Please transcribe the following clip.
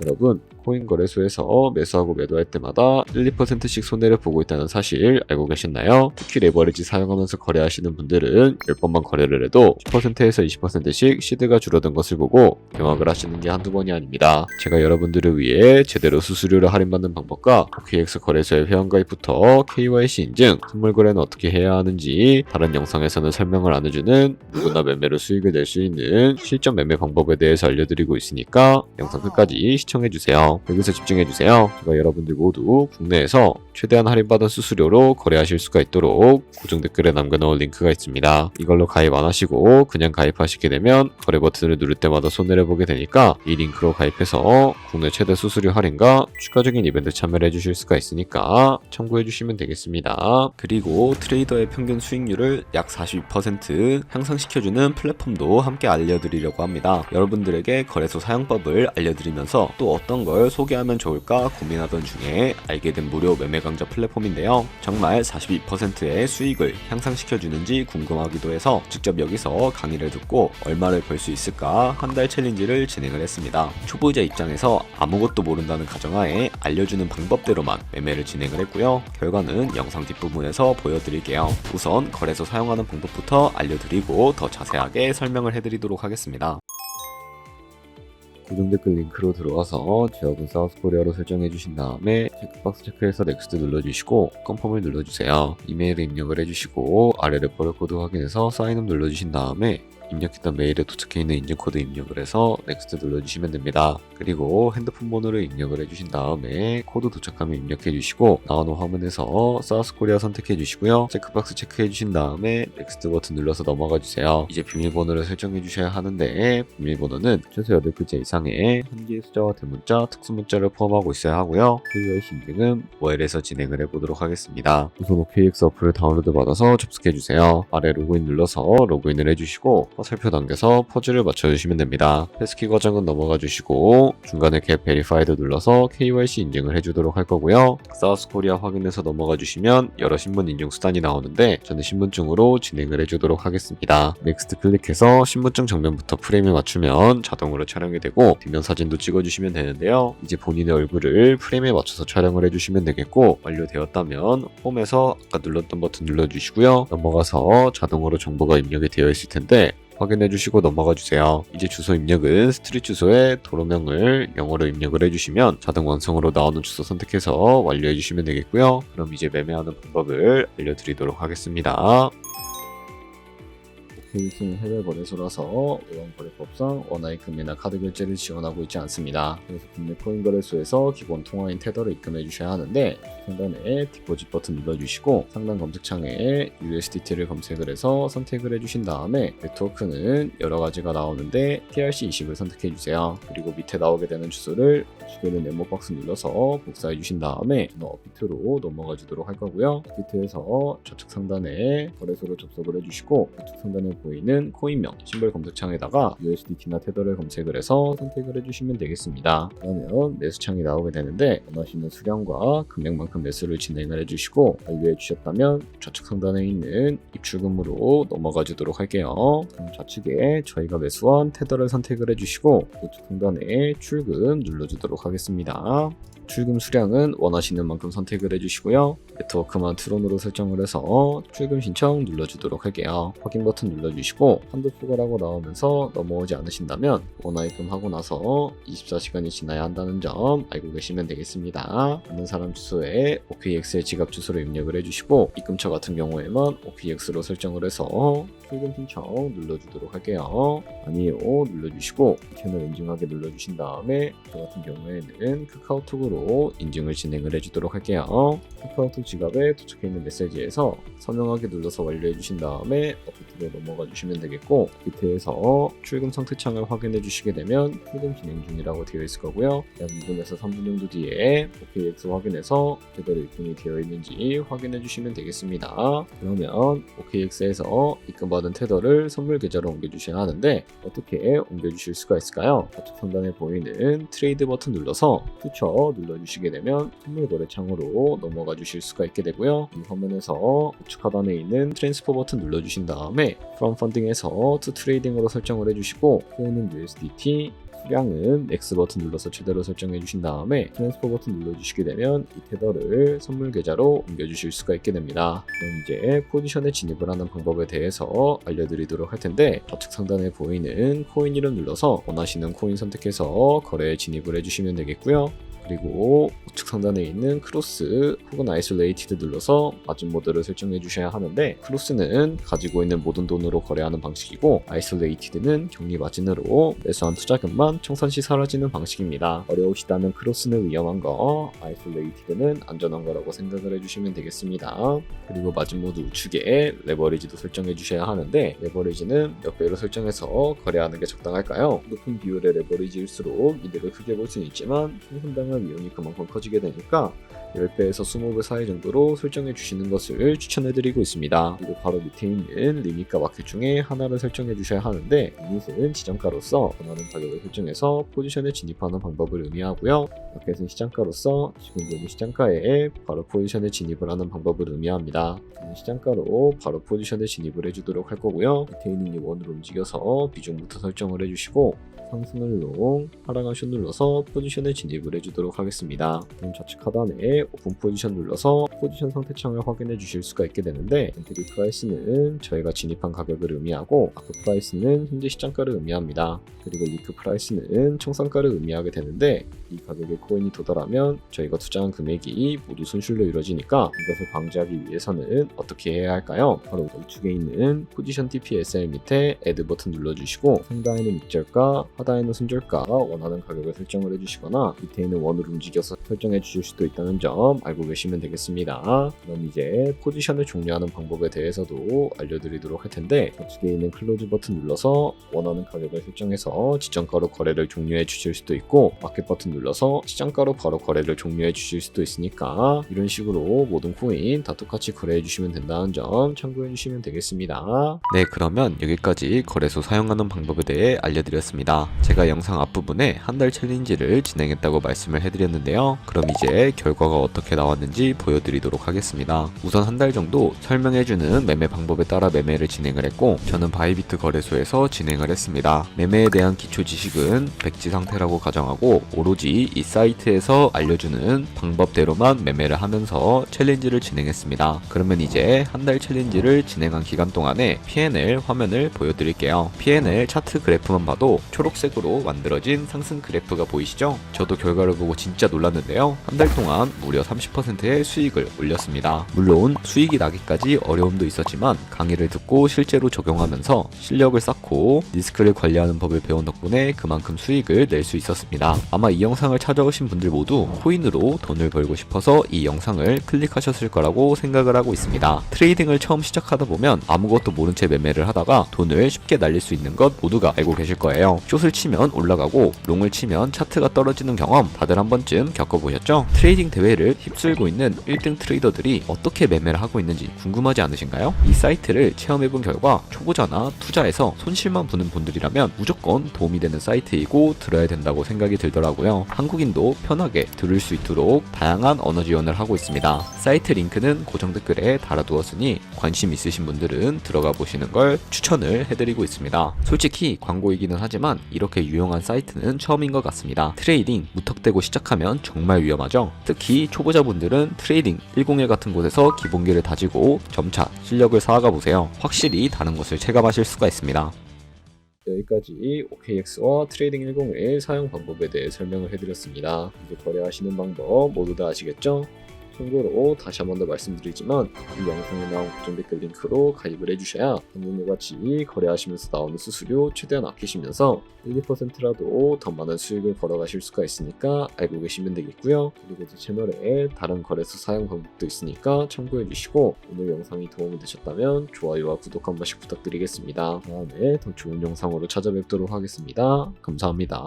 여러분, 코인 거래소에서 매수하고 매도할 때마다 1, 2%씩 손해를 보고 있다는 사실 알고 계셨나요? 특히 레버리지 사용하면서 거래하시는 분들은 10번만 거래를 해도 10%에서 20%씩 시드가 줄어든 것을 보고 경악을 하시는 게 한두 번이 아닙니다. 제가 여러분들을 위해 제대로 수수료를 할인받는 방법과 OKX 거래소의 회원가입부터 KYC 인증, 선물 거래는 어떻게 해야 하는지 다른 영상에서는 설명을 안 해주는 누구나 매매로 수익을 낼 수 있는 실전 매매 방법에 대해서 알려드리고 있으니까 영상 끝까지 시청해주세요. 여기서 집중해주세요. 제가 여러분들 모두 국내에서 최대한 할인받은 수수료로 거래하실 수가 있도록 고정 댓글에 남겨놓은 링크가 있습니다. 이걸로 가입 안 하시고 그냥 가입하시게 되면 거래 버튼을 누를 때마다 손해를 보게 되니까 이 링크로 가입해서 국내 최대 수수료 할인과 추가적인 이벤트 참여를 해주실 수가 있으니까 참고해주시면 되겠습니다. 그리고 트레이더의 평균 수익률을 약 42% 향상시켜주는 플랫폼도 함께 알려드리려고 합니다. 여러분들에게 거래소 사용법을 알려드리면서 또 어떤 걸 소개하면 좋을까 고민하던 중에 알게 된 무료 매매 강좌 플랫폼인데요. 정말 42%의 수익을 향상시켜주는지 궁금하기도 해서 직접 여기서 강의를 듣고 얼마를 벌 수 있을까 한 달 챌린지를 진행을 했습니다. 초보자 입장에서 아무것도 모른다는 가정하에 알려주는 방법대로만 매매를 진행을 했고요. 결과는 영상 뒷부분에서 보여드릴게요. 우선 거래소 사용하는 방법부터 알려드리고 더 자세하게 설명을 해드리도록 하겠습니다. 고정 댓글 링크로 들어와서 지역은 사우스코리아로 설정해주신 다음에 체크박스 체크해서 넥스트 눌러주시고 컨펌을 눌러주세요. 이메일을 입력을 해주시고 아래 레퍼럴 코드 확인해서 사인업 눌러주신 다음에 입력했던 메일에 도착해있는 인증코드 입력을 해서 넥스트 눌러주시면 됩니다. 그리고 핸드폰 번호를 입력을 해주신 다음에 코드 도착하면 입력해주시고 나오는 화면에서 사우스코리아 선택해주시고요. 체크박스 체크해주신 다음에 넥스트 버튼 눌러서 넘어가주세요. 이제 비밀번호를 설정해주셔야 하는데 비밀번호는 최소 8글자 이상의 한 개의 숫자와 대문자, 특수문자를 포함하고 있어야 하고요. KYC 인증은 모바일에서 진행을 해보도록 하겠습니다. 우선 OKX 어플을 다운로드 받아서 접속해주세요. 아래 로그인 눌러서 로그인을 해주시고 화살표 당겨서 퍼즐을 맞춰주시면 됩니다. 패스키 과정은 넘어가 주시고 중간에 get verified 눌러서 KYC 인증을 해주도록 할 거고요. 사우스코리아 확인해서 넘어가 주시면 여러 신분 인증 수단이 나오는데 저는 신분증으로 진행을 해주도록 하겠습니다. 넥스트 클릭해서 신분증 정면부터 프레임에 맞추면 자동으로 촬영이 되고 뒷면 사진도 찍어주시면 되는데요. 이제 본인의 얼굴을 프레임에 맞춰서 촬영을 해주시면 되겠고 완료되었다면 홈에서 아까 눌렀던 버튼 눌러주시고요. 넘어가서 자동으로 정보가 입력이 되어 있을 텐데 확인해주시고 넘어가주세요. 이제 주소 입력은 스트릿 주소에 도로명을 영어로 입력을 해주시면 자동 완성으로 나오는 주소 선택해서 완료해주시면 되겠고요. 그럼 이제 매매하는 방법을 알려드리도록 하겠습니다. OKX는 해외 거래소라서 외환거래법상 원화의 금리나 카드 결제를 지원하고 있지 않습니다. 그래서 국내 코인 거래소에서 기본 통화인 테더를 입금해 주셔야 하는데 상단에 디포짓 버튼 눌러주시고 상단 검색창에 USDT를 검색을 해서 선택을 해주신 다음에 네트워크는 여러 가지가 나오는데 TRC20을 선택해 주세요. 그리고 밑에 나오게 되는 주소를 주소는 네모박스 눌러서 복사해 주신 다음에 업비트로 넘어가 주도록 할 거고요. 업비트에서 좌측 상단에 거래소로 접속을 해주시고 우측 상단에 보이는 코인명 심벌 검색창에다가 USDT나 테더를 검색을 해서 선택을 해주시면 되겠습니다. 그러면 매수창이 나오게 되는데 원하시는 수량과 금액만큼 매수를 진행을 해주시고 완료해 주셨다면 좌측 상단에 있는 입출금으로 넘어가 주도록 할게요. 그럼 좌측에 저희가 매수한 테더를 선택을 해주시고 우측 상단에 출금 눌러주도록 하겠습니다. 출금 수량은 원하시는 만큼 선택을 해주시고요. 네트워크만 트론으로 설정을 해서 출금 신청 눌러주도록 할게요. 확인 버튼 눌러주시고 한도 초과라고 나오면서 넘어오지 않으신다면 원화입금하고 나서 24시간이 지나야 한다는 점 알고 계시면 되겠습니다. 받는 사람 주소에 OKX의 지갑 주소를 입력을 해주시고 입금처 같은 경우에만 OKX로 설정을 해서 출금 신청 눌러주도록 할게요. 아니요 눌러주시고 채널 인증하게 눌러주신 다음에 저 같은 경우에는 카카오톡으로 인증을 진행을 해주도록 할게요. 카카오톡 지갑에 도착해 있는 메시지에서 서명하기 눌러서 완료해 주신 다음에 업비트로 넘어가 주시면 되겠고 업비트에서 출금 상태창을 확인해 주시게 되면 출금 진행 중이라고 되어 있을 거고요. 약 2분에서 3분 정도 뒤에 OKX 확인해서 제대로 입금이 되어 있는지 확인해 주시면 되겠습니다. 그러면 OKX에서 입금받은 테더를 선물 계좌로 옮겨 주셔야 하는데 어떻게 옮겨 주실 수가 있을까요? 좌측 상단에 보이는 트레이드 버튼 눌러서 퓨처 눌러주시게 되면 선물 거래 창으로 넘어가 주실 수가 있게 되고요. 이 화면에서 우측 하단에 있는 트랜스퍼 버튼 눌러주신 다음에 From Funding에서 To Trading으로 설정을 해주시고 수요는 USDT, 수량은 X 버튼 눌러서 최대로 설정해 주신 다음에 트랜스퍼 버튼 눌러주시게 되면 이 테더를 선물 계좌로 옮겨주실 수가 있게 됩니다. 그럼 이제 포지션에 진입을 하는 방법에 대해서 알려드리도록 할 텐데, 좌측 상단에 보이는 코인 이름 눌러서 원하시는 코인 선택해서 거래에 진입을 해주시면 되겠고요. 그리고 우측 상단에 있는 크로스 혹은 아이솔레이티드 눌러서 마진 모드를 설정해 주셔야 하는데, 크로스는 가지고 있는 모든 돈으로 거래하는 방식이고 아이솔레이티드는 격리 마진으로 매수한 투자금만 청산 시 사라지는 방식입니다. 어려우시다면 크로스는 위험한 거, 아이솔레이티드는 안전한 거라고 생각을 해주시면 되겠습니다. 그리고 마진 모드 우측에 레버리지도 설정해 주셔야 하는데, 레버리지는 몇 배로 설정해서 거래하는 게 적당할까요? 높은 비율의 레버리지일수록 이득을 크게 볼 수는 있지만 총선당한 위험이 그만큼 커지게 되니까 10배에서 20배 사이 정도로 설정해 주시는 것을 추천해 드리고 있습니다. 그리고 바로 밑에 있는 리밋과 마켓 중에 하나를 설정해 주셔야 하는데, 리밋은 지정가로서 원하는 가격을 설정해서 포지션에 진입하는 방법을 의미하고요. 마켓은 시장가로서 지금 보는 시장가에 바로 포지션에 진입을 하는 방법을 의미합니다. 시장가로 바로 포지션에 진입을 해주도록 할 거고요. 밑에 있는 이 원으로 움직여서 비중부터 설정을 해주시고, 상승을 롱, 하락을 숏 눌러서 포지션에 진입을 해주도록 하겠습니다. 그럼 좌측 하단에 오픈 포지션 눌러서 포지션 상태창을 확인해 주실 수가 있게 되는데, 엔트리 프라이스는 저희가 진입한 가격을 의미하고, 마크 프라이스는 현재 시장가를 의미합니다. 그리고 리크 프라이스는 청산가를 의미하게 되는데, 이 가격에 코인이 도달하면 저희가 투자한 금액이 모두 손실로 이루어지니까 이것을 방지하기 위해서는 어떻게 해야 할까요? 바로 우측에 있는 포지션 TPSL 밑에 Add 버튼 눌러주시고, 상단에는 익절가, 하단에는 손절가 원하는 가격을 설정을 해주시거나 밑에 있는 원으로 움직여서 설정해 주실 수도 있다는 점 알고 계시면 되겠습니다. 그럼 이제 포지션을 종료하는 방법에 대해서도 알려드리도록 할 텐데, 우측에 있는 클로즈 버튼 눌러서 원하는 가격을 설정해서 지정가로 거래를 종료해 주실 수도 있고, 마켓 버튼 눌러서 시장가로 바로 거래를 종료해 주실 수도 있으니까 이런 식으로 모든 코인 다 똑같이 거래해 주시면 된다는 점 참고해 주시면 되겠습니다. 네, 그러면 여기까지 거래소 사용하는 방법에 대해 알려드렸습니다. 제가 영상 앞부분에 한 달 챌린지를 진행했다고 말씀을 해드렸는데요. 그럼 이제 결과가 어떻게 나왔는지 보여드리도록 하겠습니다. 우선 한 달 정도 설명해주는 매매 방법에 따라 매매를 진행을 했고, 저는 바이비트 거래소에서 진행을 했습니다. 매매에 대한 기초 지식은 백지 상태라고 가정하고, 오로지 이 사이트에서 알려주는 방법대로만 매매를 하면서 챌린지를 진행했습니다. 그러면 이제 한 달 챌린지를 진행한 기간 동안에 P&L 화면을 보여드릴게요. P&L 차트 그래프만 봐도 초록색으로 만들어진 상승 그래프가 보이시죠? 저도 결과를 보고 진짜 놀랐는데요. 한 달 동안 무려 30%의 수익을 올렸습니다. 물론 수익이 나기까지 어려움도 있었지만 강의를 듣고 실제로 적용하면서 실력을 쌓고 리스크를 관리하는 법을 배운 덕분에 그만큼 수익을 낼 수 있었습니다. 아마 이 영상을 찾아오신 분들 모두 코인으로 돈을 벌고 싶어서 이 영상을 클릭하셨을 거라고 생각을 하고 있습니다. 트레이딩을 처음 시작하다 보면 아무것도 모른 채 매매를 하다가 돈을 쉽게 날릴 수 있는 것 모두가 알고 계실 거예요. 숏을 치면 올라가고 롱을 치면 차트가 떨어지는 경험 다들 한 번쯤 겪어보셨죠? 트레이딩 대회를 휩쓸고 있는 1등 트레이더들이 어떻게 매매를 하고 있는지 궁금하지 않으신가요? 이 사이트를 체험해본 결과 초보자나 투자에서 손실만 보는 분들이라면 무조건 도움이 되는 사이트이고 들어야 된다고 생각이 들더라고요. 한국인도 편하게 들을 수 있도록 다양한 언어 지원을 하고 있습니다. 사이트 링크는 고정 댓글에 달아두었으니 관심 있으신 분들은 들어가 보시는 걸 추천을 해드리고 있습니다. 솔직히 광고이기는 하지만 이렇게 유용한 사이트는 처음인 것 같습니다. 트레이딩 무턱대고 시작하면 정말 위험하죠. 특히 초보자분들은 트레이딩 101 같은 곳에서 기본기를 다지고 점차 실력을 쌓아가 보세요. 확실히 다른 것을 체감하실 수가 있습니다. 여기까지 OKX와 트레이딩 101 사용 방법에 대해 설명을 해드렸습니다. 이제 거래하시는 방법 모두 다 아시겠죠? 참고로 다시 한 번 더 말씀드리지만 이 영상에 나온 고정 댓글 링크로 가입을 해주셔야 방금과 같이 거래하시면서 나오는 수수료 최대한 아끼시면서 1~2%라도 더 많은 수익을 벌어가실 수가 있으니까 알고 계시면 되겠고요. 그리고 제 채널에 다른 거래소 사용 방법도 있으니까 참고해 주시고, 오늘 영상이 도움이 되셨다면 좋아요와 구독 한 번씩 부탁드리겠습니다. 다음에 더 좋은 영상으로 찾아뵙도록 하겠습니다. 감사합니다.